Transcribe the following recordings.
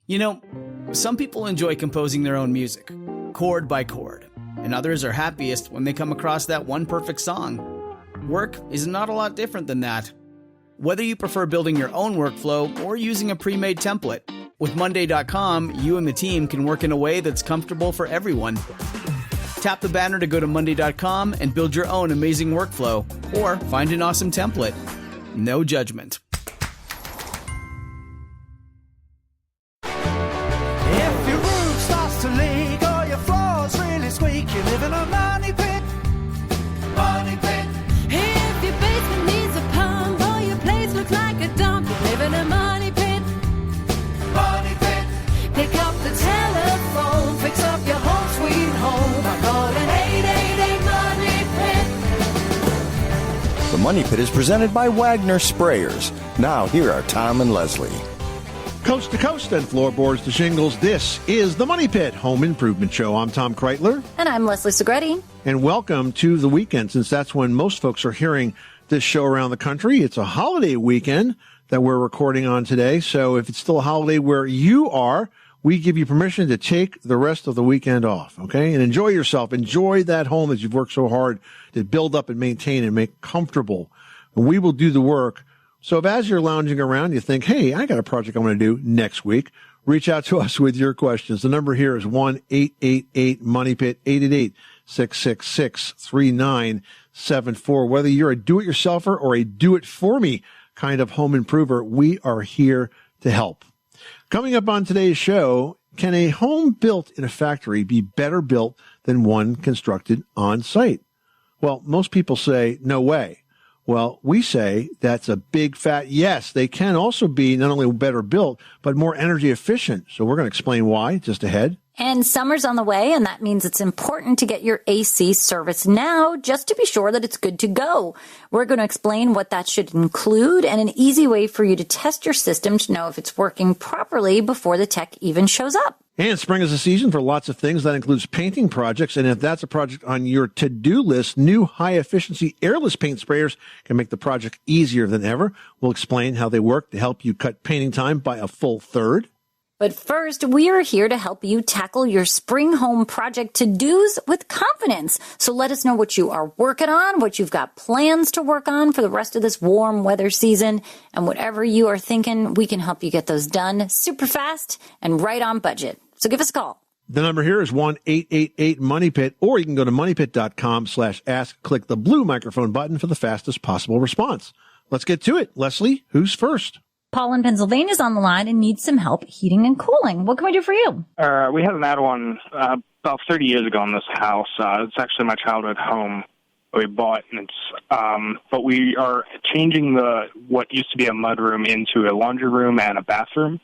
You know, some people enjoy composing their own music, chord by chord, and others are happiest when they come across that one perfect song. Work is not a lot different than that. Whether you prefer building your own workflow or using a pre-made template, with Monday.com, you and the team can work in a way that's comfortable for everyone. Tap the banner to go to Monday.com and build your own amazing workflow, or find an awesome template. No judgment. If your roof starts to leak or your floor's really squeak, you live in a money pit. Money pit. If your basement needs a pump or your place looks like a dump, you live in a money pit. Money pit. Pick up the telephone, fix up your home sweet home by calling 888 Money Pit. The Money Pit is presented by Wagner Sprayers. Now, here are Tom and Leslie. Coast to coast and floorboards to shingles, this is the Money Pit Home Improvement Show. I'm Tom Kreitler. And I'm Leslie Segretti. And welcome to the weekend, since that's when most folks are hearing this show around the country. It's a holiday weekend that we're recording on today. So if it's still a holiday where you are, we give you permission to take the rest of the weekend off, okay? And enjoy yourself. Enjoy that home that you've worked so hard to build up and maintain and make comfortable. And we will do the work. So if as you're lounging around, you think, hey, I got a project I'm going to do next week, reach out to us with your questions. The number here is 1-888-MONEYPIT, 888-666-3974. Whether you're a do-it-yourselfer or a do-it-for-me kind of home improver, we are here to help. Coming up on today's show, can a home built in a factory be better built than one constructed on site? Well, most people say, no way. Well, we say that's a big fat yes. They can also be not only better built, but more energy efficient. So we're going to explain why just ahead. And summer's on the way, and that means it's important to get your AC serviced now just to be sure that it's good to go. We're going to explain what that should include and an easy way for you to test your system to know if it's working properly before the tech even shows up. And spring is a season for lots of things. That includes painting projects. And if that's a project on your to-do list, new high-efficiency airless paint sprayers can make the project easier than ever. We'll explain how they work to help you cut painting time by a full third. But first, we are here to help you tackle your spring home project to-dos with confidence. So let us know what you are working on, what you've got plans to work on for the rest of this warm weather season, and whatever you are thinking, we can help you get those done super fast and right on budget. So give us a call. The number here is 1-888-MONEYPIT, or you can go to moneypit.com/ask. Click the blue microphone button for the fastest possible response. Let's get to it. Leslie, who's first? Paul in Pennsylvania is on the line and needs some help heating and cooling. What can we do for you? We had an add-on about 30 years ago in this house. It's actually my childhood home that we bought, and it's but we are changing what used to be a mudroom into a laundry room and a bathroom.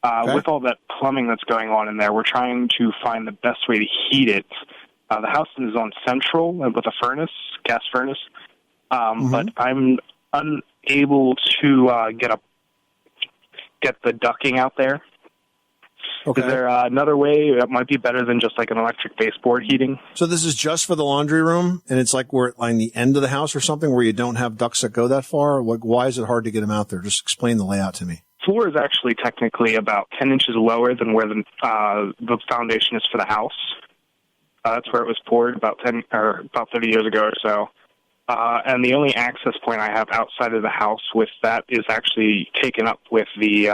Okay. With all that plumbing that's going on in there, we're trying to find the best way to heat it. The house is on central with a furnace, gas furnace, but I'm unable to get the ducting out there. Okay. Is there another way that might be better than just like an electric baseboard heating? So this is just for the laundry room, and it's like we're on the end of the house or something where you don't have ducts that go that far? Like, why is it hard to get them out there? Just explain the layout to me. Floor is actually technically about 10 inches lower than where the foundation is for the house. That's where it was poured about 30 years ago or so. And the only access point I have outside of the house with that is actually taken up with the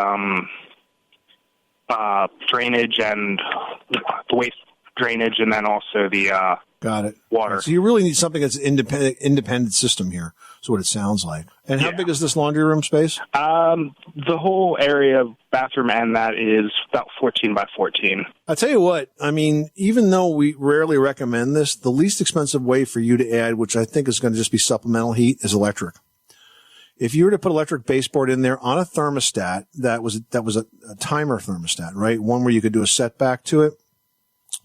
drainage and the waste drainage, and then also the got it. Water. So you really need something that's independent system here. Is what it sounds like. And how big is this laundry room space? The whole area, bathroom, and that is about 14 by 14. I'll tell you what, I mean, even though we rarely recommend this, the least expensive way for you to add, which I think is going to just be supplemental heat, is electric. If you were to put electric baseboard in there on a thermostat, that was a timer thermostat, right? One where you could do a setback to it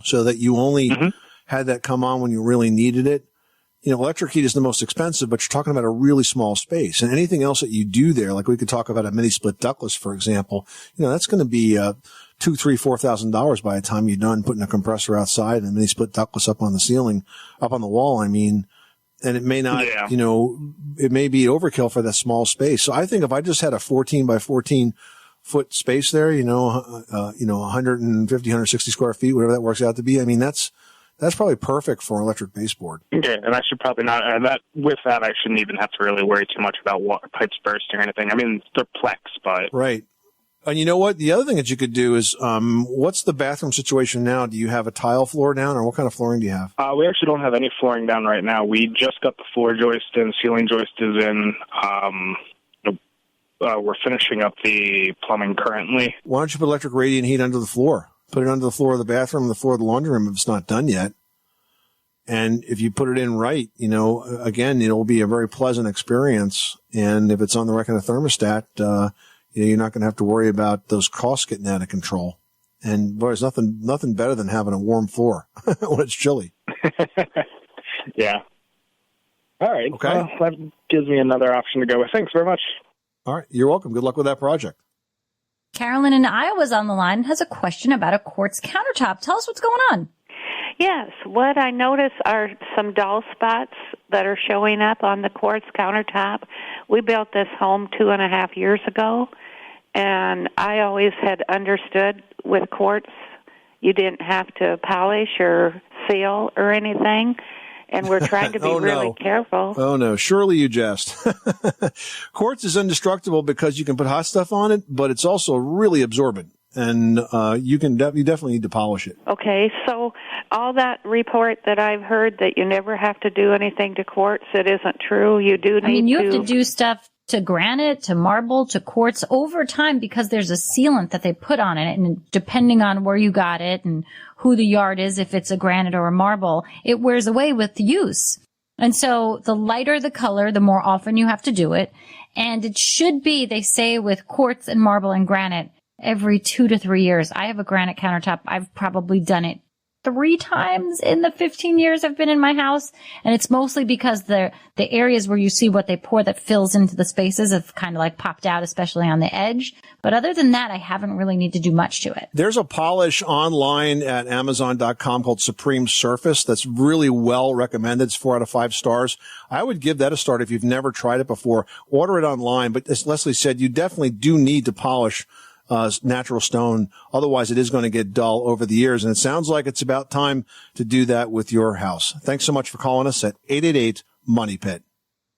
so that you only had that come on when you really needed it. You know, electric heat is the most expensive, but you're talking about a really small space. And anything else that you do there, like we could talk about a mini split ductless, for example, you know, that's going to be $2,000, $3,000, $4,000 by the time you're done putting a compressor outside and a mini split ductless up on the ceiling, up on the wall. I mean, and it may not, you know, it may be overkill for that small space. So I think if I just had a 14 by 14 foot space there, 150, 160 square feet, whatever that works out to be. I mean, that's probably perfect for an electric baseboard. Okay, and I should probably not, I shouldn't even have to really worry too much about water pipes bursting or anything. I mean, they're Plex, but. Right. And you know what? The other thing that you could do is, what's the bathroom situation now? Do you have a tile floor down, or what kind of flooring do you have? We actually don't have any flooring down right now. We just got the floor joist in, ceiling joist is in. We're finishing up the plumbing currently. Why don't you put electric radiant heat under the floor? Put it under the floor of the bathroom and the floor of the laundry room if it's not done yet. And if you put it in right, again, it'll be a very pleasant experience. And if it's on the right kind of thermostat, you're not going to have to worry about those costs getting out of control. And boy, there's nothing better than having a warm floor when it's chilly. Yeah. All right. Okay. Well, that gives me another option to go with. Thanks very much. All right. You're welcome. Good luck with that project. Carolyn in Iowa's on the line has a question about a quartz countertop. Tell us what's going on. Yes, what I notice are some dull spots that are showing up on the quartz countertop. We built this home 2.5 years ago, and I always had understood with quartz you didn't have to polish or seal or anything, and we're trying to be really careful. Oh, no. Surely you jest. Quartz is indestructible because you can put hot stuff on it, but it's also really absorbent. And you definitely need to polish it. Okay, so all that report that I've heard that you never have to do anything to quartz, it isn't true. You do need you have to do stuff to granite, to marble, to quartz over time because there's a sealant that they put on it. And depending on where you got it and who the yard is, if it's a granite or a marble, it wears away with use. And so the lighter the color, the more often you have to do it. And it should be, they say, with quartz and marble and granite, every 2 to 3 years. I have a granite countertop. I've probably done it 3 times in the 15 years I've been in my house. And it's mostly because the areas where you see what they pour that fills into the spaces have kind of like popped out, especially on the edge. But other than that, I haven't really need to do much to it. There's a polish online at Amazon.com called Supreme Surface that's really well recommended. It's 4 out of 5 stars. I would give that a start if you've never tried it before. Order it online. But as Leslie said, you definitely do need to polish natural stone. Otherwise, it is going to get dull over the years. And it sounds like it's about time to do that with your house. Thanks so much for calling us at 888-MONEY-PIT.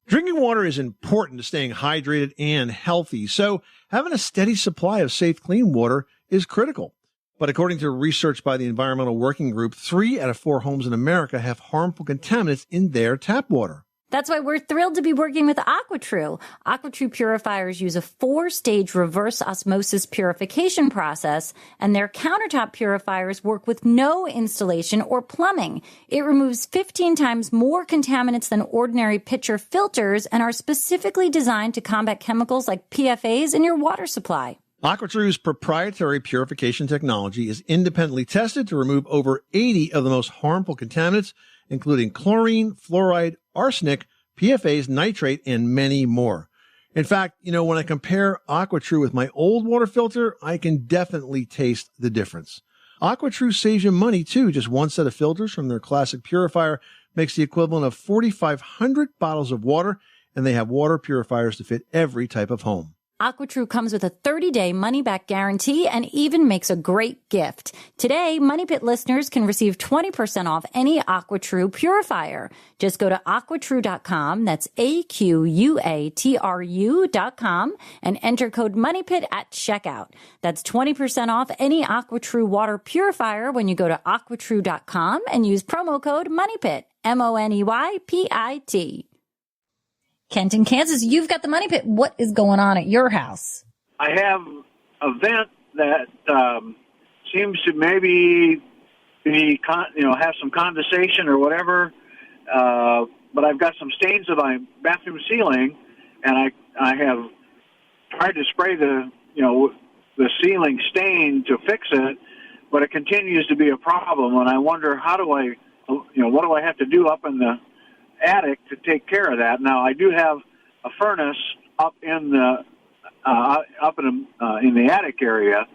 Drinking water is important to staying hydrated and healthy. So having a steady supply of safe, clean water is critical. But according to research by the Environmental Working Group, 3 out of 4 homes in America have harmful contaminants in their tap water. That's why we're thrilled to be working with AquaTrue. AquaTrue purifiers use a 4-stage reverse osmosis purification process, and their countertop purifiers work with no installation or plumbing. It removes 15 times more contaminants than ordinary pitcher filters and are specifically designed to combat chemicals like PFAs in your water supply. AquaTrue's proprietary purification technology is independently tested to remove over 80 of the most harmful contaminants, including chlorine, fluoride, arsenic, PFAs, nitrate, and many more. In fact, when I compare AquaTrue with my old water filter, I can definitely taste the difference. AquaTrue saves you money, too. Just one set of filters from their classic purifier makes the equivalent of 4,500 bottles of water, and they have water purifiers to fit every type of home. AquaTrue comes with a 30-day money-back guarantee and even makes a great gift. Today, Money Pit listeners can receive 20% off any AquaTrue purifier. Just go to AquaTrue.com, that's AQUATRU.com, and enter code MONEYPIT at checkout. That's 20% off any AquaTrue water purifier when you go to AquaTrue.com and use promo code MONEYPIT, MONEYPIT. Kent in Kansas, you've got the Money Pit. What is going on at your house? I have a vent that seems to maybe be, have some condensation or whatever, but I've got some stains on my bathroom ceiling, and I have tried to spray the ceiling stain to fix it, but it continues to be a problem, and I wonder what do I have to do up in the attic to take care of that. Now I do have a furnace up in the attic area,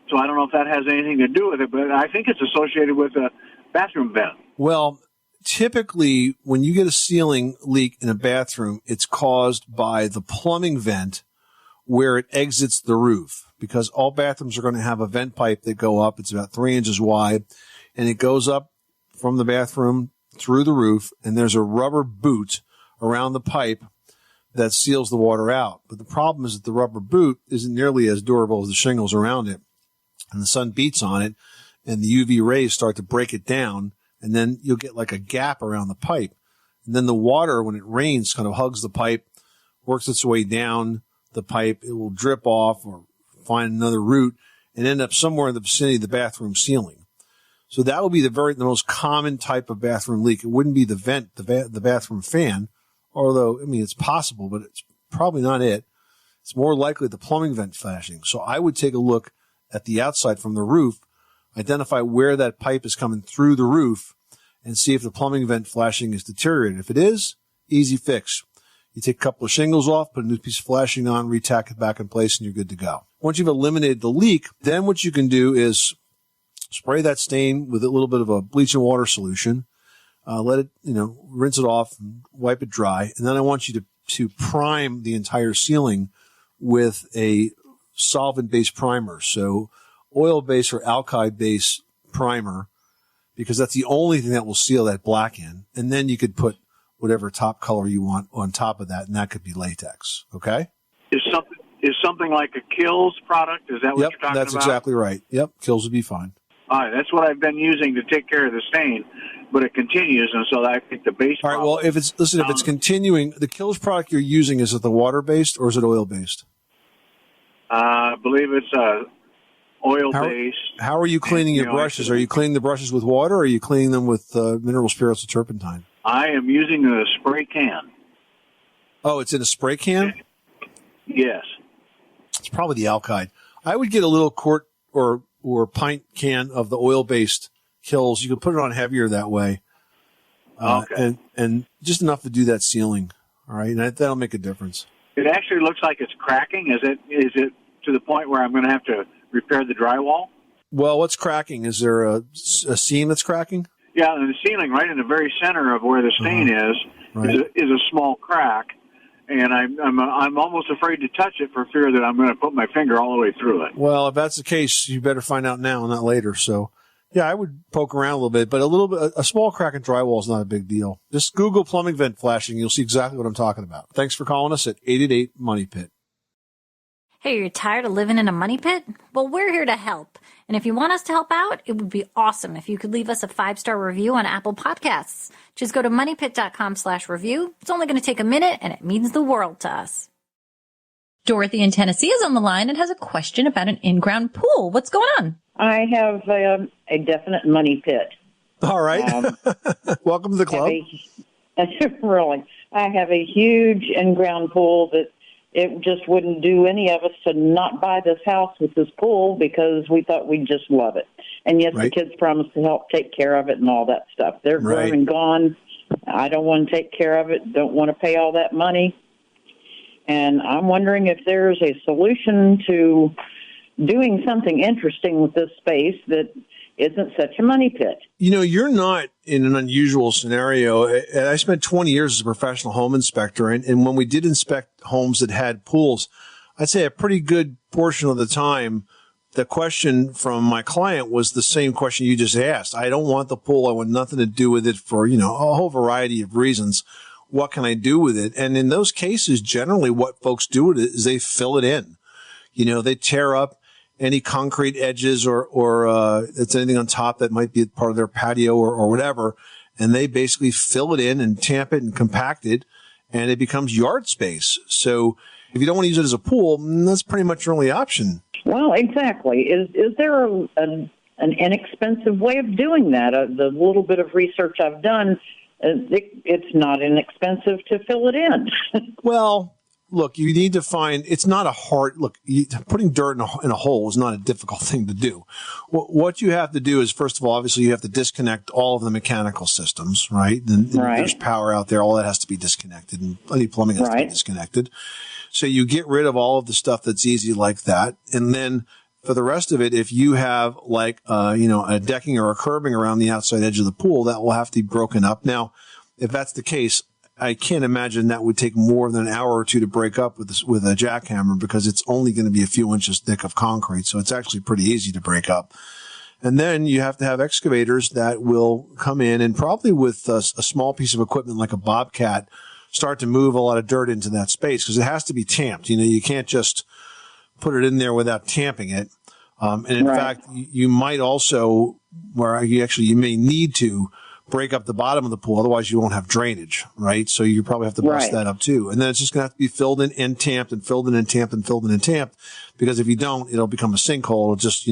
so I don't know if that has anything to do with it, but I think it's associated with a bathroom vent. Well, typically when you get a ceiling leak in a bathroom, it's caused by the plumbing vent where it exits the roof, because all bathrooms are going to have a vent pipe that go up. It's about 3 inches wide, and it goes up from the bathroom through the roof, and there's a rubber boot around the pipe that seals the water out. But the problem is that the rubber boot isn't nearly as durable as the shingles around it, and the sun beats on it, and the UV rays start to break it down, and then you'll get like a gap around the pipe. And then the water, when it rains, kind of hugs the pipe, works its way down the pipe. It will drip off or find another route and end up somewhere in the vicinity of the bathroom ceiling. So that would be the most common type of bathroom leak. It wouldn't be the vent, the bathroom fan, although, I mean, it's possible, but it's probably not it. It's more likely the plumbing vent flashing. So I would take a look at the outside from the roof, identify where that pipe is coming through the roof, and see if the plumbing vent flashing is deteriorated. If it is, easy fix. You take a couple of shingles off, put a new piece of flashing on, retack it back in place, and you're good to go. Once you've eliminated the leak, then what you can do is spray that stain with a little bit of a bleach and water solution. Let it, rinse it off and wipe it dry. And then I want you to prime the entire ceiling with a solvent-based primer. So oil-based or alkali-based primer, because that's the only thing that will seal that black in. And then you could put whatever top color you want on top of that, and that could be latex. Okay? Is something like a Kills product? Is that what you're talking about? Yep, that's exactly right. Yep, Kills would be fine. All right, that's what I've been using to take care of the stain, but it continues, and so I think the base. All right, well, if it's continuing, the Kills product you're using, is it the water-based or is it oil-based? I believe it's oil-based. How are you cleaning your brushes? Are you cleaning the brushes with water, or are you cleaning them with mineral spirits or turpentine? I am using a spray can. Oh, it's in a spray can? Yes. It's probably the alkyd. I would get a little quart or pint can of the oil-based Kills. You can put it on heavier that way. Okay. And just enough to do that sealing. All right, and that'll make a difference. It actually looks like it's cracking. Is it to the point where I'm going to have to repair the drywall? Well, what's cracking? Is there a seam that's cracking? Yeah, and the ceiling right in the very center of where the stain is a small crack, and I'm almost afraid to touch it for fear that I'm going to put my finger all the way through it. Well, if that's the case, you better find out now, not later. So, yeah, I would poke around a little bit, but a small crack in drywall is not a big deal. Just Google plumbing vent flashing. You'll see exactly what I'm talking about. Thanks for calling us at 888 Money Pit. Hey, you're tired of living in a money pit? Well, we're here to help. And if you want us to help out, it would be awesome if you could leave us a 5-star review on Apple Podcasts. Just go to moneypit.com/review. It's only going to take a minute, and it means the world to us. Dorothy in Tennessee is on the line and has a question about an in-ground pool. What's going on? I have a definite money pit. All right. Welcome to the club. Really. I have a huge in-ground pool that it just wouldn't do any of us to not buy this house with this pool because we thought we'd just love it. And yes, the kids promised to help take care of it and all that stuff. They're grown and gone. I don't want to take care of it, don't want to pay all that money. And I'm wondering if there's a solution to doing something interesting with this space that isn't such a money pit. You're not in an unusual scenario. I spent 20 years as a professional home inspector, and when we did inspect homes that had pools, I'd say a pretty good portion of the time, the question from my client was the same question you just asked. I don't want the pool. I want nothing to do with it for, a whole variety of reasons. What can I do with it? And in those cases, generally what folks do with it is they fill it in. They tear up any concrete edges or it's anything on top that might be part of their patio or whatever. And they basically fill it in and tamp it and compact it, and it becomes yard space. So if you don't want to use it as a pool, that's pretty much your only option. Well, exactly. Is there an inexpensive way of doing that? The little bit of research I've done, it's not inexpensive to fill it in. Well, look, you need to find, it's not a hard, putting dirt in a hole is not a difficult thing to do. What you have to do is, first of all, obviously you have to disconnect all of the mechanical systems, right? Then there's power out there, all that has to be disconnected, and any plumbing has to be disconnected. So you get rid of all of the stuff that's easy like that. And then for the rest of it, if you have a decking or a curbing around the outside edge of the pool, that will have to be broken up. Now, if that's the case, I can't imagine that would take more than an hour or two to break up with a jackhammer, because it's only going to be a few inches thick of concrete. So it's actually pretty easy to break up. And then you have to have excavators that will come in and probably with a small piece of equipment like a bobcat start to move a lot of dirt into that space, because it has to be tamped. You can't just put it in there without tamping it. And in fact, you might also, you may need to break up the bottom of the pool. Otherwise, you won't have drainage, right? So you probably have to bust that up too. And then it's just going to have to be filled in and tamped and filled in and tamped and filled in and tamped. Because if you don't, it'll become a sinkhole. It'll just,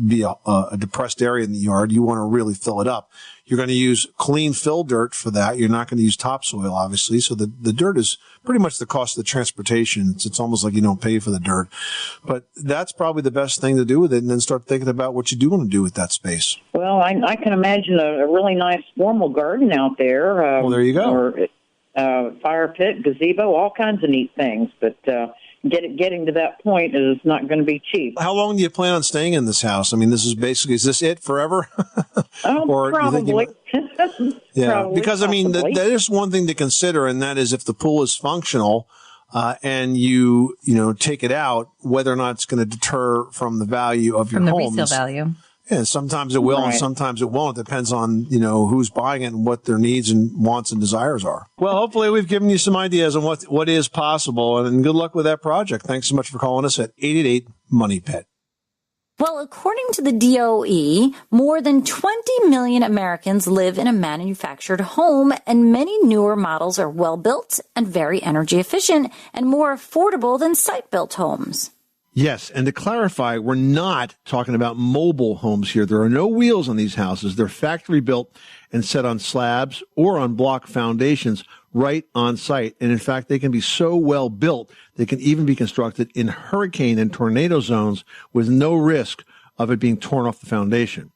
be a depressed area in the yard. You want to really fill it up. You're going to use clean fill dirt for that. You're not going to use topsoil, obviously. So the dirt is pretty much the cost of the transportation. It's almost like you don't pay for the dirt. But that's probably the best thing to do with it, and then start thinking about what you do want to do with that space. Well, I can imagine a really nice formal garden out there. Well, there you go. Or fire pit, gazebo, all kinds of neat things. But getting to that point is not going to be cheap. How long do you plan on staying in this house? I mean, is this it forever? Or probably. Yeah, Probably, because, possibly. that is one thing to consider, and that is if the pool is functional, and you take it out, whether or not it's going to deter from the value of your home. From the resale value. Yeah, sometimes it will and sometimes it won't. It depends on, who's buying it and what their needs and wants and desires are. Well, hopefully we've given you some ideas on what is possible, and good luck with that project. Thanks so much for calling us at 888-MONEY-PET. Well, according to the DOE, more than 20 million Americans live in a manufactured home, and many newer models are well built and very energy efficient and more affordable than site-built homes. Yes, and to clarify, we're not talking about mobile homes here. There are no wheels on these houses. They're factory built and set on slabs or on block foundations right on site. And in fact, they can be so well built, they can even be constructed in hurricane and tornado zones with no risk of it being torn off the foundation.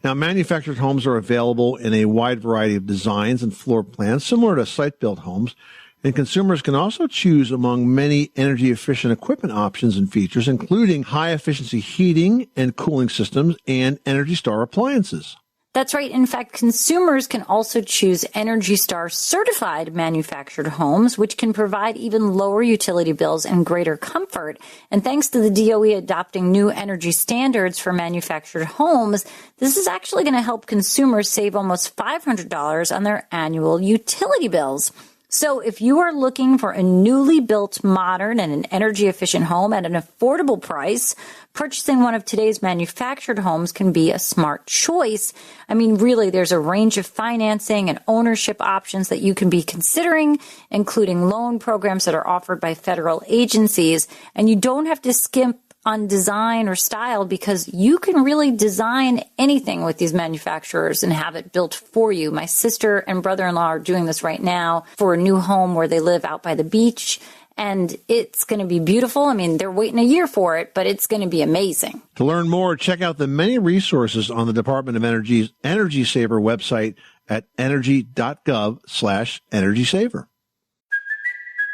Now, manufactured homes are available in a wide variety of designs and floor plans, similar to site-built homes. And consumers can also choose among many energy-efficient equipment options and features, including high-efficiency heating and cooling systems and Energy Star appliances. That's right. In fact, consumers can also choose Energy Star certified manufactured homes, which can provide even lower utility bills and greater comfort. And thanks to the DOE adopting new energy standards for manufactured homes, this is actually going to help consumers save almost $500 on their annual utility bills. So if you are looking for a newly built, modern, and an energy-efficient home at an affordable price, purchasing one of today's manufactured homes can be a smart choice. I mean, really, there's a range of financing and ownership options that you can be considering, including loan programs that are offered by federal agencies. And you don't have to skimp on design or style, because you can really design anything with these manufacturers and have it built for you. My sister and brother-in-law are doing this right now for a new home where they live out by the beach, and it's going to be beautiful. I mean, they're waiting a year for it, but it's going to be amazing. To learn more, check out the many resources on the Department of Energy's Energy Saver website at energy.gov/Energy Saver.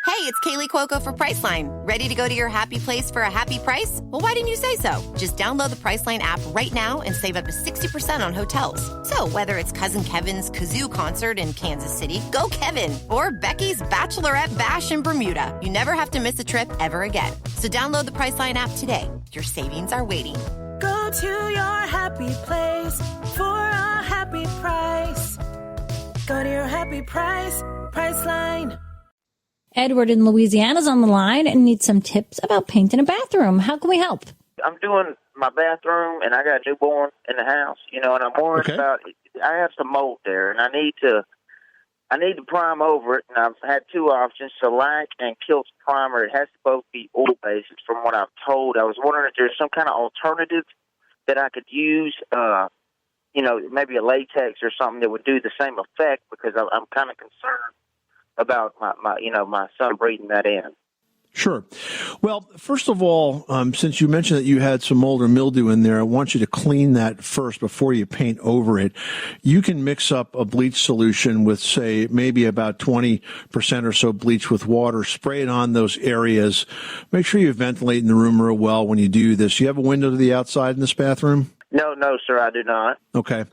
Hey, it's Kaylee Cuoco for Priceline. Ready to go to your happy place for a happy price? Well, why didn't you say so? Just download the Priceline app right now and save up to 60% on hotels. So whether it's Cousin Kevin's Kazoo Concert in Kansas City, go Kevin, or Becky's Bachelorette Bash in Bermuda, you never have to miss a trip ever again. So download the Priceline app today. Your savings are waiting. Go to your happy place for a happy price. Go to your happy price, Priceline. Edward in Louisiana is on the line and needs some tips about painting a bathroom. How can we help? I'm doing my bathroom, and I got a newborn in the house, and I'm worried about it. I have some mold there, and I need to prime over it, and I've had two options, shellac and Kilt's primer. It has to both be oil-based from what I'm told. I was wondering if there's some kind of alternative that I could use, maybe a latex or something that would do the same effect, because I'm kind of concerned about my son breathing that in. Sure. Well, first of all, since you mentioned that you had some mold or mildew in there, I want you to clean that first before you paint over it. You can mix up a bleach solution with, say, maybe about 20% or so bleach with water, spray it on those areas. Make sure you ventilate in the room real well when you do this. You have a window to the outside in this bathroom? No, sir, I do not. Okay.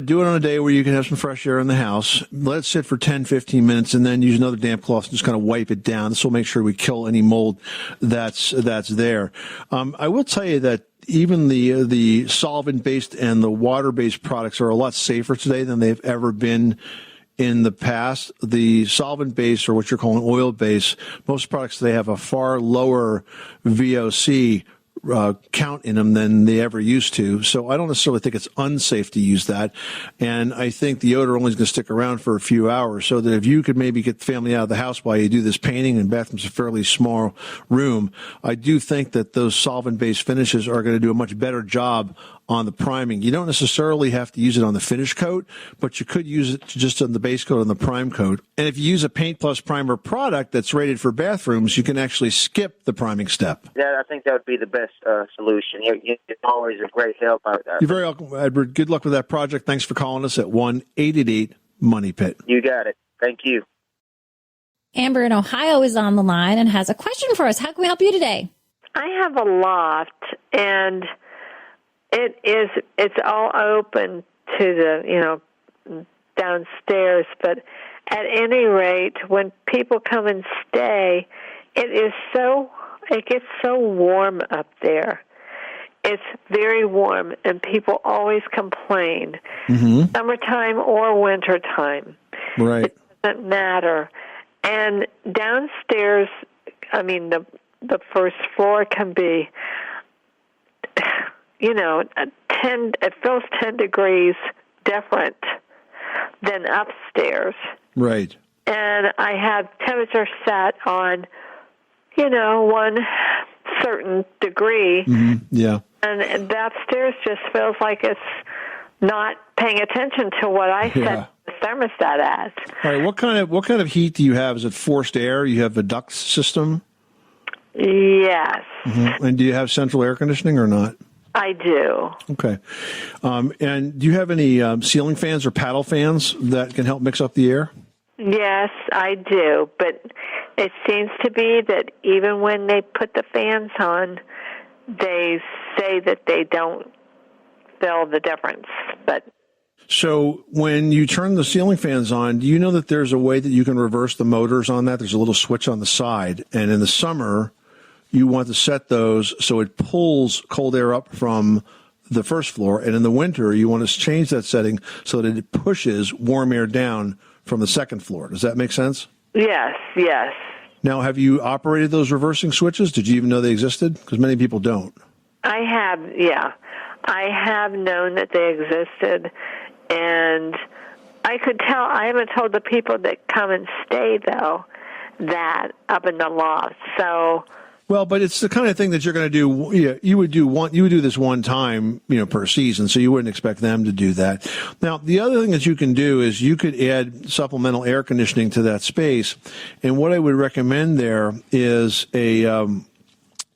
Do it on a day where you can have some fresh air in the house. Let it sit for 10, 15 minutes, and then use another damp cloth and just kind of wipe it down. This will make sure we kill any mold that's there. I will tell you that even the solvent-based and the water-based products are a lot safer today than they've ever been in the past. The solvent-based, or what you're calling oil-based, most products today have a far lower VOC count in them than they ever used to. So I don't necessarily think it's unsafe to use that. And I think the odor only is going to stick around for a few hours, so that if you could maybe get the family out of the house while you do this painting, and bathroom's a fairly small room, I do think that those solvent-based finishes are going to do a much better job on the priming. You don't necessarily have to use it on the finish coat, but you could use it just on the base coat and the prime coat. And if you use a Paint Plus Primer product that's rated for bathrooms, you can actually skip the priming step. Yeah, I think that would be the best solution. You're always a great help. You're very welcome, Edward. Good luck with that project. Thanks for calling us at 1-888-MONEY-PIT. You got it. Thank you. Amber in Ohio is on the line and has a question for us. How can we help you today? I have a loft, and it's all open to the, downstairs, but at any rate, when people come and stay, it gets so warm up there. It's very warm, and people always complain, summertime or wintertime. Right. It doesn't matter. And downstairs, the first floor can be, it feels 10 degrees different than upstairs. Right. And I have temperature set on, one certain degree. Yeah. And the upstairs just feels like it's not paying attention to what I set the thermostat as. All right. What kind of heat do you have? Is it forced air? You have a duct system? Yes. And do you have central air conditioning or not? I do. Okay. And do you have any ceiling fans or paddle fans that can help mix up the air? Yes, I do. But it seems to be that even when they put the fans on, they say that they don't feel the difference. But so when you turn the ceiling fans on, do you know that there's a way that you can reverse the motors on that? There's a little switch on the side. And in the summer, you want to set those so it pulls cold air up from the first floor. And in the winter, you want to change that setting so that it pushes warm air down from the second floor. Does that make sense? Yes. Now, have you operated those reversing switches? Did you even know they existed? Because many people don't. I have, I have known that they existed, and I could tell. I haven't told the people that come and stay, though, that up in the loft. So. Well, but it's the kind of thing that you're going to do. Yeah, you would do this one time, per season, so you wouldn't expect them to do that. Now, the other thing that you can do is you could add supplemental air conditioning to that space, and what I would recommend there is a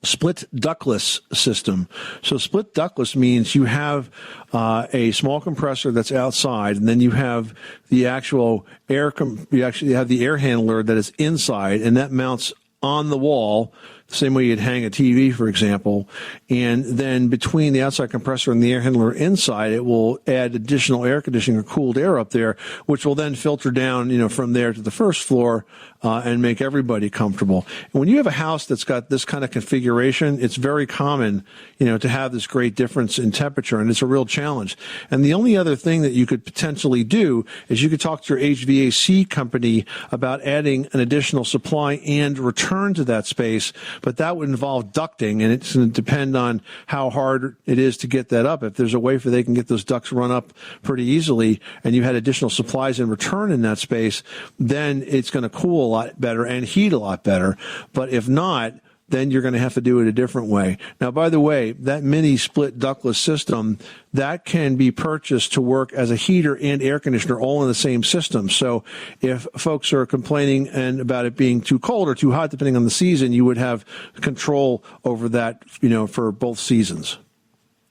split ductless system. So split ductless means you have a small compressor that's outside, and then you have the actual you actually have the air handler that is inside, and that mounts on the wall, the same way you'd hang a TV, for example. And then between the outside compressor and the air handler inside, it will add additional air conditioning or cooled air up there, which will then filter down, from there to the first floor and make everybody comfortable. And when you have a house that's got this kind of configuration, it's very common, to have this great difference in temperature, and it's a real challenge. And the only other thing that you could potentially do is you could talk to your HVAC company about adding an additional supply and return to that space, but that would involve ducting, and it's going to depend on how hard it is to get that up. If there's a way for they can get those ducts run up pretty easily, and you had additional supplies in return in that space, then it's going to cool a lot better and heat a lot better. But if not, then you're going to have to do it a different way. Now, by the way, that mini split ductless system, that can be purchased to work as a heater and air conditioner all in the same system. So if folks are complaining about it being too cold or too hot, depending on the season, you would have control over that, for both seasons.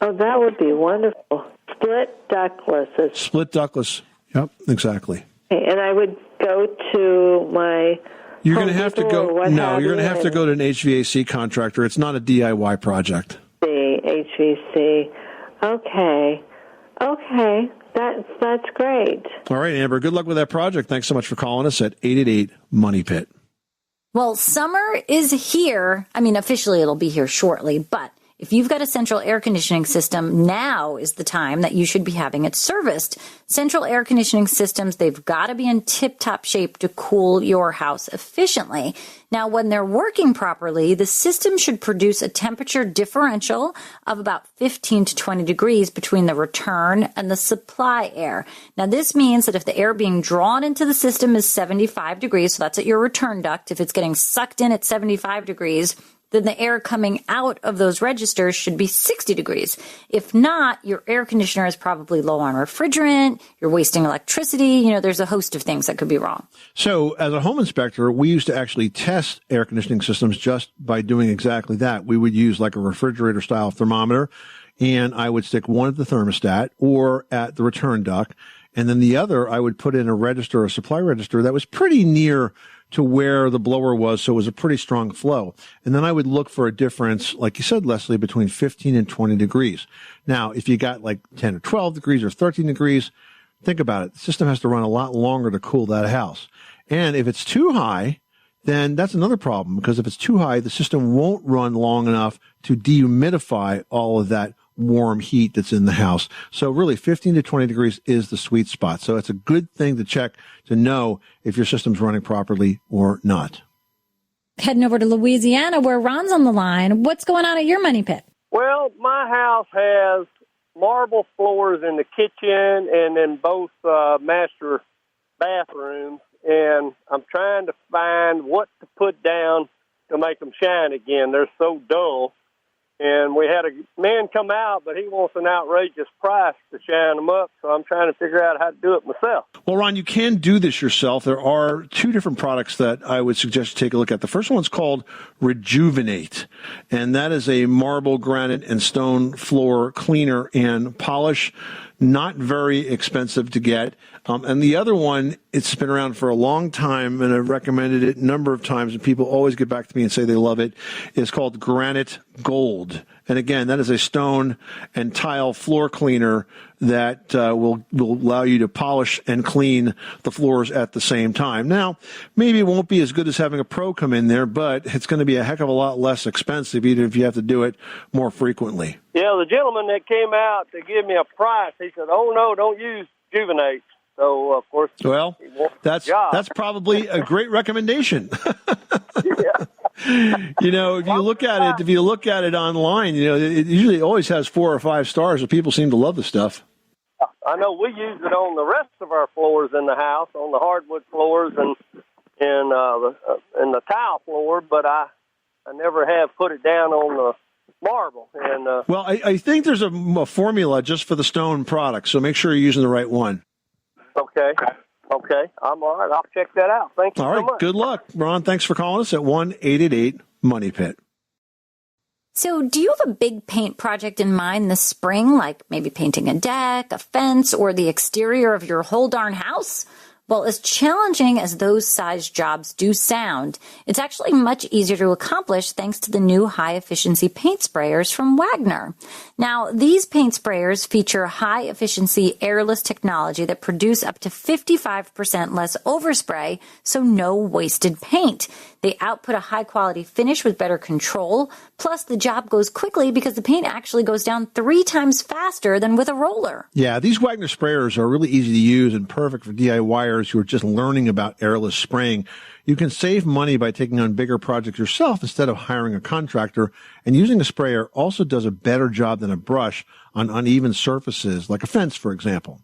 Oh, that would be wonderful. Split ductless. Split ductless. Yep, exactly. And I would go to my... You're going to have to go. No, you're going to have to go to an HVAC contractor. It's not a DIY project. The HVAC. Okay. That's great. All right, Amber, good luck with that project. Thanks so much for calling us at 888-MONEY-PIT. Well, summer is here. I mean, officially it'll be here shortly, but if you've got a central air conditioning system, now is the time that you should be having it serviced. Central air conditioning systems, they've got to be in tip-top shape to cool your house efficiently. Now, when they're working properly, the system should produce a temperature differential of about 15 to 20 degrees between the return and the supply air. Now, this means that if the air being drawn into the system is 75 degrees, so that's at your return duct, if it's getting sucked in at 75 degrees, then the air coming out of those registers should be 60 degrees. If not, your air conditioner is probably low on refrigerant, you're wasting electricity, there's a host of things that could be wrong. So as a home inspector, we used to actually test air conditioning systems just by doing exactly that. We would use like a refrigerator style thermometer, and I would stick one at the thermostat or at the return duct, and then the other I would put in a supply register that was pretty near to where the blower was, so it was a pretty strong flow. And then I would look for a difference, like you said, Leslie, between 15 and 20 degrees. Now, if you got like 10 or 12 degrees or 13 degrees, think about it. The system has to run a lot longer to cool that house. And if it's too high, then that's another problem, because if it's too high, the system won't run long enough to dehumidify all of that warm heat that's in the house. So really 15 to 20 degrees is the sweet spot. So it's a good thing to check to know if your system's running properly or not. Heading over to Louisiana where Ron's on the line. What's going on at your money pit? Well, my house has marble floors in the kitchen and in both master bathrooms, and I'm trying to find what to put down to make them shine again. They're so dull. And we had a man come out, but he wants an outrageous price to shine them up, so I'm trying to figure out how to do it myself. Well, Ron, you can do this yourself. There are two different products that I would suggest you take a look at. The first one's called Rejuvenate, and that is a marble, granite, and stone floor cleaner and polish. Not very expensive to get. And the other one, it's been around for a long time, and I've recommended it a number of times, and people always get back to me and say they love it. It's called Granite Gold. And again, that is a stone and tile floor cleaner that will allow you to polish and clean the floors at the same time. Now, maybe it won't be as good as having a pro come in there, but it's going to be a heck of a lot less expensive, even if you have to do it more frequently. Yeah, the gentleman that came out to give me a price, he said, "Oh, no, don't use Rejuvenate." So, of course, well, that's probably a great recommendation. If you look at it online, it usually always has 4 or 5 stars, and people seem to love the stuff. I know we use it on the rest of our floors in the house, on the hardwood floors and the tile floor, but I never have put it down on the marble. And well, I think there's a formula just for the stone product, so make sure you're using the right one. Okay. I'm all right. I'll check that out. Thank you so much. All right. Good luck, Ron. Thanks for calling us at 1-888-MONEY-PIT. So do you have a big paint project in mind this spring, like maybe painting a deck, a fence, or the exterior of your whole darn house? Well, as challenging as those size jobs do sound, it's actually much easier to accomplish thanks to the new high-efficiency paint sprayers from Wagner. Now, these paint sprayers feature high-efficiency airless technology that produce up to 55% less overspray, so no wasted paint. They output a high-quality finish with better control, plus the job goes quickly because the paint actually goes down 3 times faster than with a roller. Yeah, these Wagner sprayers are really easy to use and perfect for DIYers who are just learning about airless spraying. You can save money by taking on bigger projects yourself instead of hiring a contractor, and using a sprayer also does a better job than a brush on uneven surfaces, like a fence, for example.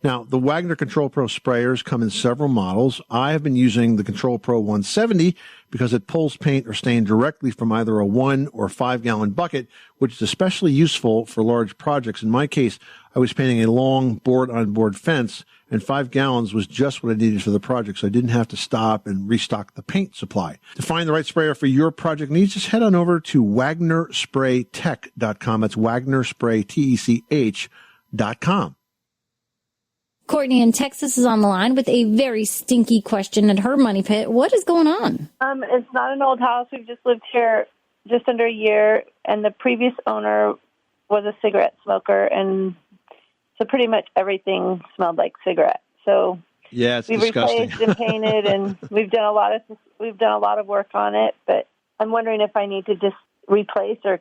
Now, the Wagner Control Pro sprayers come in several models. I have been using the Control Pro 170 because it pulls paint or stain directly from either a 1 or 5 gallon bucket, which is especially useful for large projects. In my case, I was painting a long board-on-board fence, and 5 gallons was just what I needed for the project, so I didn't have to stop and restock the paint supply. To find the right sprayer for your project needs, just head on over to WagnerSprayTech.com. That's WagnerSprayTech.com. Courtney in Texas is on the line with a very stinky question at her money pit. What is going on? It's not an old house. We've just lived here just under a year, and the previous owner was a cigarette smoker, and so pretty much everything smelled like cigarette. So yeah, it's we've disgusting. replaced and painted, and we've done a lot of work on it. But I'm wondering if I need to just replace or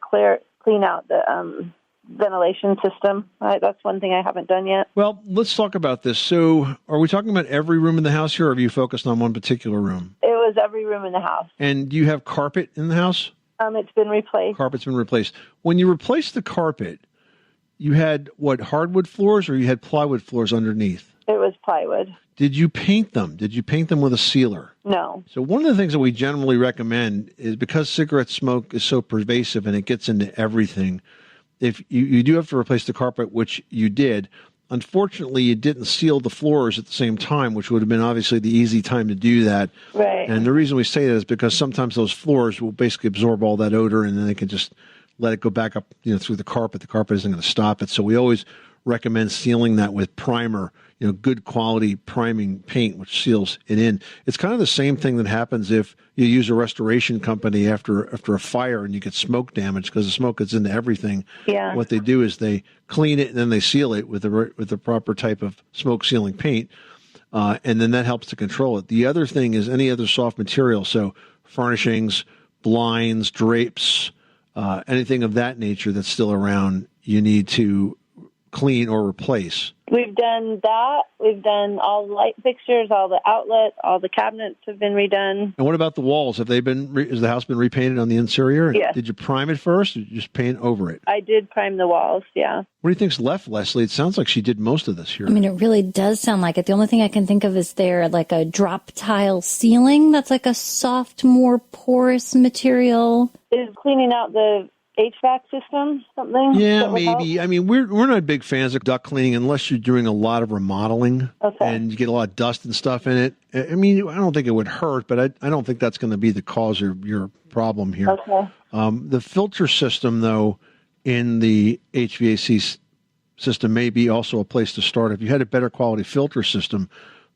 clean out the ventilation system. That's one thing I haven't done yet. Well, let's talk about this. So are we talking about every room in the house here, or have you focused on one particular room? It was every room in the house. And do you have carpet in the house? It's been replaced. Carpet's been replaced. When you replaced the carpet, you had, hardwood floors, or you had plywood floors underneath? It was plywood. Did you paint them? Did you paint them with a sealer? No. So one of the things that we generally recommend is, because cigarette smoke is so pervasive and it gets into everything, if you do have to replace the carpet, which you did, unfortunately, you didn't seal the floors at the same time, which would have been obviously the easy time to do that. Right. And the reason we say that is because sometimes those floors will basically absorb all that odor, and then they can just let it go back up, through the carpet. The carpet isn't going to stop it. So we always recommend sealing that with primer, good quality priming paint, which seals it in. It's kind of the same thing that happens if you use a restoration company after a fire and you get smoke damage, because the smoke gets into everything. Yeah. What they do is they clean it and then they seal it with the proper type of smoke sealing paint, and then that helps to control it. The other thing is any other soft material, so furnishings, blinds, drapes, anything of that nature that's still around, you need to clean or replace. We've done that. We've done all the light fixtures, all the outlets, all the cabinets have been redone. And what about the walls? Has the house been repainted on the interior? Yes. Did you prime it first, or did you just paint over it? I did prime the walls, yeah. What do you think's left, Leslie? It sounds like she did most of this here. I mean, it really does sound like it. The only thing I can think of is there like a drop tile ceiling that's like a soft, more porous material. Is cleaning out the HVAC system something? Yeah, maybe. I mean, we're not big fans of duct cleaning unless you're doing a lot of remodeling and you get a lot of dust and stuff in it. I mean, I don't think it would hurt, but I don't think that's going to be the cause of your problem here. Okay. The filter system, though, in the HVAC system may be also a place to start. If you had a better quality filter system,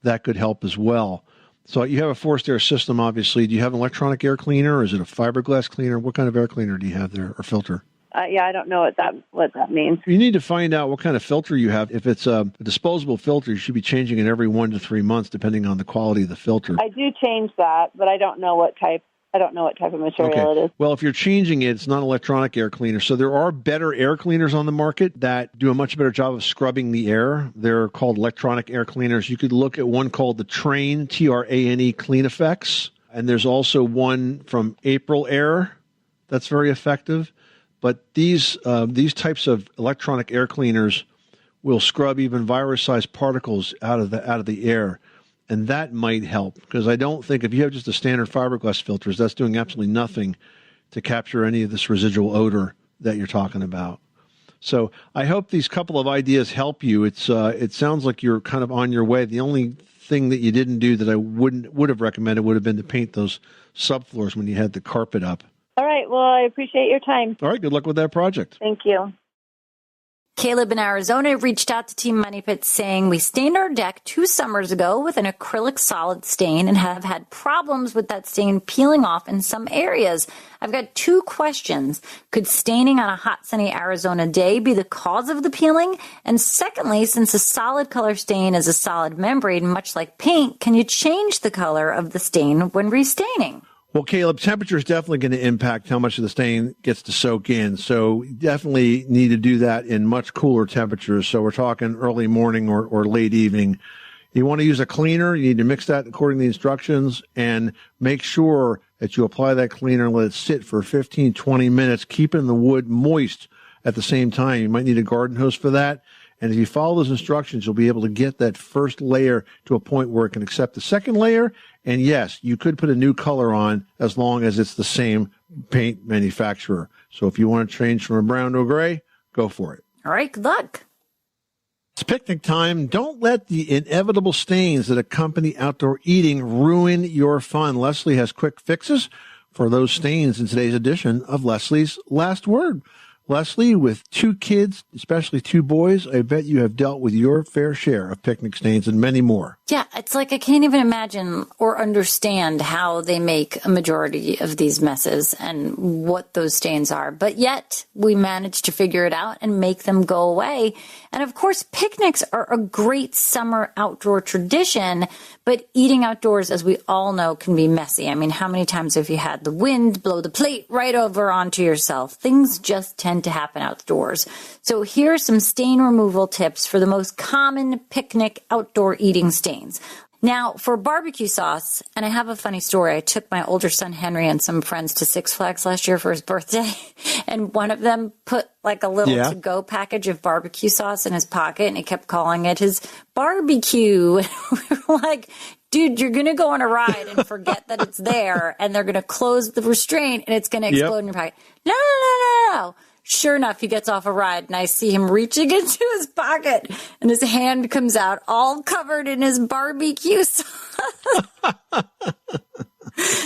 that could help as well. So you have a forced air system, obviously. Do you have an electronic air cleaner, or is it a fiberglass cleaner? What kind of air cleaner do you have there, or filter? Yeah, I don't know what that means. You need to find out what kind of filter you have. If it's a disposable filter, you should be changing it every 1 to 3 months, depending on the quality of the filter. I do change that, but I don't know what type. I don't know what type of material it is. Well, if you're changing it, it's not an electronic air cleaner. So there are better air cleaners on the market that do a much better job of scrubbing the air. They're called electronic air cleaners. You could look at one called the Trane, Trane Clean Effects. And there's also one from April Air that's very effective. But these types of electronic air cleaners will scrub even virus-sized particles out of the air. And that might help, because I don't think if you have just a standard fiberglass filters, that's doing absolutely nothing to capture any of this residual odor that you're talking about. So I hope these couple of ideas help you. It sounds like you're kind of on your way. The only thing that you didn't do that I would have recommended would have been to paint those subfloors when you had the carpet up. All right. Well, I appreciate your time. All right. Good luck with that project. Thank you. Caleb in Arizona reached out to Team Money Pit saying, we stained our deck 2 summers ago with an acrylic solid stain and have had problems with that stain peeling off in some areas. I've got 2 questions. Could staining on a hot, sunny Arizona day be the cause of the peeling? And secondly, since a solid color stain is a solid membrane, much like paint, can you change the color of the stain when restaining? Well, Caleb, temperature is definitely going to impact how much of the stain gets to soak in. So you definitely need to do that in much cooler temperatures. So we're talking early morning or late evening. You want to use a cleaner. You need to mix that according to the instructions, and make sure that you apply that cleaner and let it sit for 15, 20 minutes, keeping the wood moist at the same time. You might need a garden hose for that. And if you follow those instructions, you'll be able to get that first layer to a point where it can accept the second layer. And yes, you could put a new color on as long as it's the same paint manufacturer. So if you want to change from a brown to a gray, go for it. All right, good luck. It's picnic time. Don't let the inevitable stains that accompany outdoor eating ruin your fun. Leslie has quick fixes for those stains in today's edition of Leslie's Last Word. Leslie, with 2 kids, especially 2 boys, I bet you have dealt with your fair share of picnic stains and many more. Yeah, it's like I can't even imagine or understand how they make a majority of these messes and what those stains are. But yet we manage to figure it out and make them go away. And of course, picnics are a great summer outdoor tradition, but eating outdoors, as we all know, can be messy. I mean, how many times have you had the wind blow the plate right over onto yourself? Things just tend to happen outdoors. So here are some stain removal tips for the most common picnic outdoor eating stains. Now, for barbecue sauce, and I have a funny story. I took my older son Henry and some friends to Six Flags last year for his birthday, and one of them put like a little to-go package of barbecue sauce in his pocket, and he kept calling it his barbecue. And we were like, dude, you're going to go on a ride and forget that it's there, and they're going to close the restraint, and it's going to explode in your pocket. No. Sure enough, he gets off a ride, and I see him reaching into his pocket, and his hand comes out all covered in his barbecue sauce.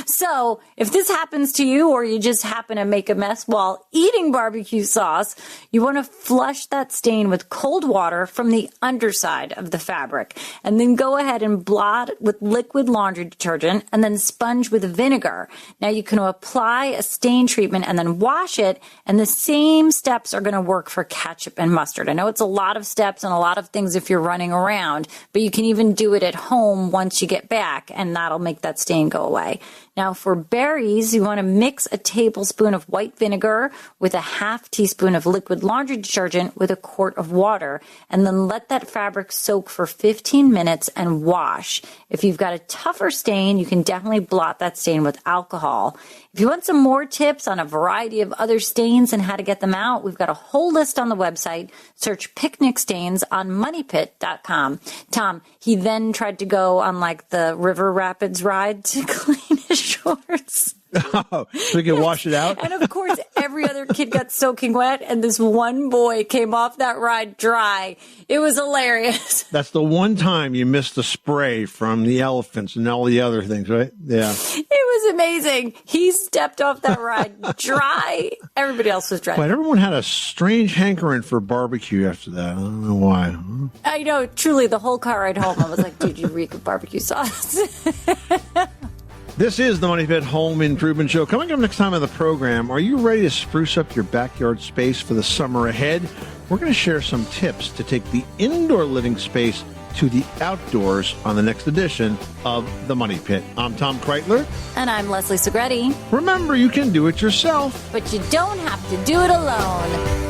So if this happens to you, or you just happen to make a mess while eating barbecue sauce, you want to flush that stain with cold water from the underside of the fabric, and then go ahead and blot with liquid laundry detergent and then sponge with vinegar. Now you can apply a stain treatment and then wash it, and the same steps are going to work for ketchup and mustard. I know it's a lot of steps and a lot of things if you're running around, but you can even do it at home once you get back, and that'll make that stain go away. Now for berries, you want to mix a tablespoon of white vinegar with a half teaspoon of liquid laundry detergent with a quart of water, and then let that fabric soak for 15 minutes and wash. If you've got a tougher stain, you can definitely blot that stain with alcohol. If you want some more tips on a variety of other stains and how to get them out, we've got a whole list on the website. Search picnic stains on moneypit.com. Tom, he then tried to go on like the River Rapids ride to clean his shorts. Oh, so you can wash it out? And of course, every other kid got soaking wet, and this one boy came off that ride dry. It was hilarious. That's the one time you missed the spray from the elephants and all the other things, right? Yeah. It was amazing. He stepped off that ride dry. Everybody else was dry. But everyone had a strange hankering for barbecue after that. I don't know why. I know, truly, the whole car ride home, I was like, dude, you reek of barbecue sauce. This is the Money Pit Home Improvement Show. Coming up next time on the program, are you ready to spruce up your backyard space for the summer ahead? We're going to share some tips to take the indoor living space to the outdoors on the next edition of the Money Pit. I'm Tom Kreitler. And I'm Leslie Segretti. Remember, you can do it yourself, but you don't have to do it alone.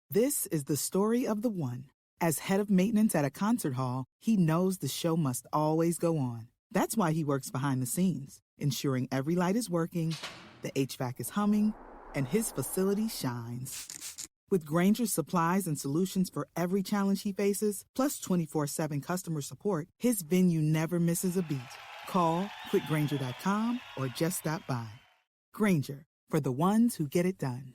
This is the story of the one. As head of maintenance at a concert hall, he knows the show must always go on. That's why he works behind the scenes, ensuring every light is working, the HVAC is humming, and his facility shines. With Grainger's supplies and solutions for every challenge he faces, plus 24/7 customer support, his venue never misses a beat. Call quickgrainger.com or just stop by. Grainger, for the ones who get it done.